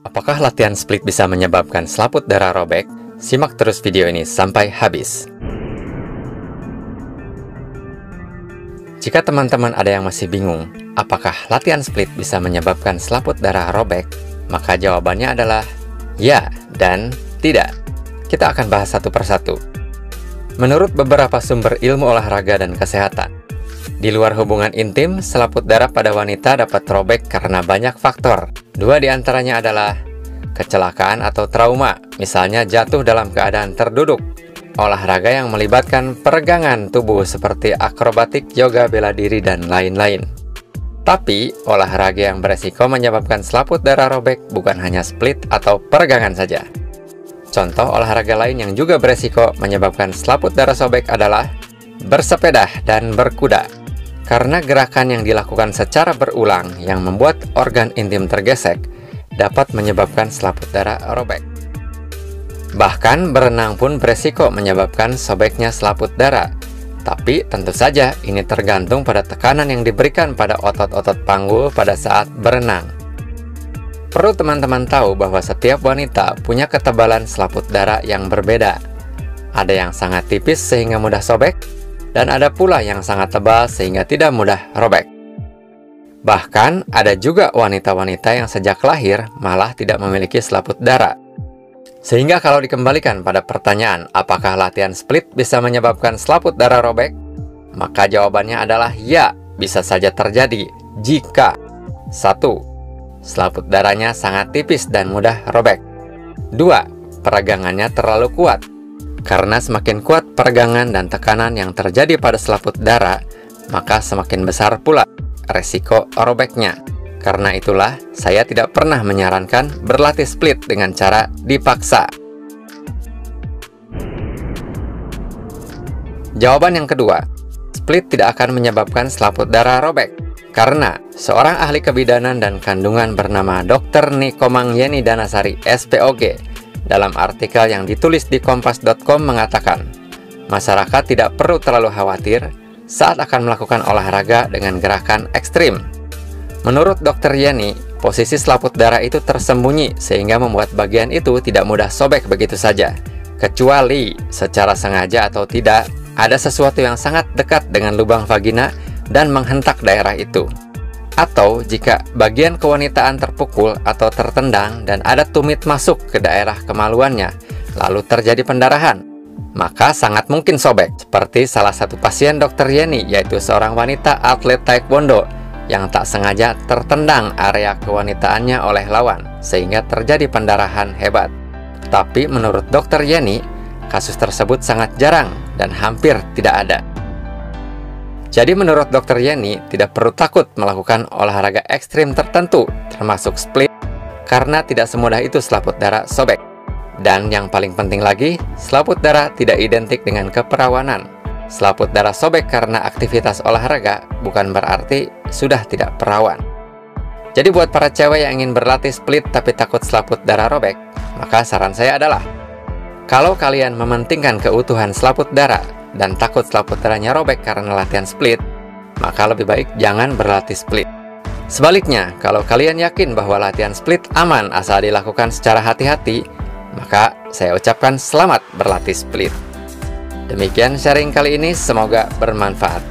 Apakah latihan split bisa menyebabkan selaput darah robek? Simak terus video ini sampai habis. Jika teman-teman ada yang masih bingung, apakah latihan split bisa menyebabkan selaput darah robek? Maka jawabannya adalah ya dan tidak. Kita akan bahas satu persatu. Menurut beberapa sumber ilmu olahraga dan kesehatan, di luar hubungan intim, selaput darah pada wanita dapat robek karena banyak faktor. Dua di antaranya adalah kecelakaan atau trauma, misalnya jatuh dalam keadaan terduduk, olahraga yang melibatkan peregangan tubuh seperti akrobatik, yoga, bela diri, dan lain-lain. Tapi, olahraga yang beresiko menyebabkan selaput darah robek bukan hanya split atau peregangan saja. Contoh olahraga lain yang juga beresiko menyebabkan selaput darah sobek adalah bersepeda dan berkuda. Karena gerakan yang dilakukan secara berulang yang membuat organ intim tergesek dapat menyebabkan selaput darah robek. Bahkan berenang pun beresiko menyebabkan sobeknya selaput darah. Tapi tentu saja ini tergantung pada tekanan yang diberikan pada otot-otot panggul pada saat berenang. Perlu teman-teman tahu bahwa setiap wanita punya ketebalan selaput darah yang berbeda. Ada yang sangat tipis sehingga mudah sobek, dan ada pula yang sangat tebal sehingga tidak mudah robek. Bahkan ada juga wanita-wanita yang sejak lahir malah tidak memiliki selaput darah. Sehingga kalau dikembalikan pada pertanyaan apakah latihan split bisa menyebabkan selaput darah robek, maka jawabannya adalah ya, bisa saja terjadi jika 1. Selaput darahnya sangat tipis dan mudah robek. 2. Peregangannya terlalu kuat. Karena semakin kuat peregangan dan tekanan yang terjadi pada selaput darah, maka semakin besar pula resiko robeknya. Karena itulah, saya tidak pernah menyarankan berlatih split dengan cara dipaksa. Jawaban yang kedua, split tidak akan menyebabkan selaput darah robek. Karena seorang ahli kebidanan dan kandungan bernama Dr. Nikomang Yeni Danasari, SPOG, dalam artikel yang ditulis di kompas.com mengatakan, masyarakat tidak perlu terlalu khawatir saat akan melakukan olahraga dengan gerakan ekstrim. Menurut Dr. Yeni, posisi selaput darah itu tersembunyi sehingga membuat bagian itu tidak mudah sobek begitu saja. Kecuali secara sengaja atau tidak, ada sesuatu yang sangat dekat dengan lubang vagina dan menghentak daerah itu. Atau jika bagian kewanitaan terpukul atau tertendang dan ada tumit masuk ke daerah kemaluannya, lalu terjadi pendarahan, maka sangat mungkin sobek. Seperti salah satu pasien Dr. Yeni, yaitu seorang wanita atlet taekwondo yang tak sengaja tertendang area kewanitaannya oleh lawan, sehingga terjadi pendarahan hebat. Tapi menurut Dr. Yeni, kasus tersebut sangat jarang dan hampir tidak ada. Jadi menurut Dr. Yeni, tidak perlu takut melakukan olahraga ekstrim tertentu, termasuk split, karena tidak semudah itu selaput darah sobek. Dan yang paling penting lagi, selaput darah tidak identik dengan keperawanan. Selaput darah sobek karena aktivitas olahraga bukan berarti sudah tidak perawan. Jadi buat para cewek yang ingin berlatih split tapi takut selaput darah robek, maka saran saya adalah, kalau kalian mementingkan keutuhan selaput darah dan takut selaput darahnya robek karena latihan split, maka lebih baik jangan berlatih split. Sebaliknya, kalau kalian yakin bahwa latihan split aman asal dilakukan secara hati-hati, maka saya ucapkan selamat berlatih split. Demikian sharing kali ini, semoga bermanfaat.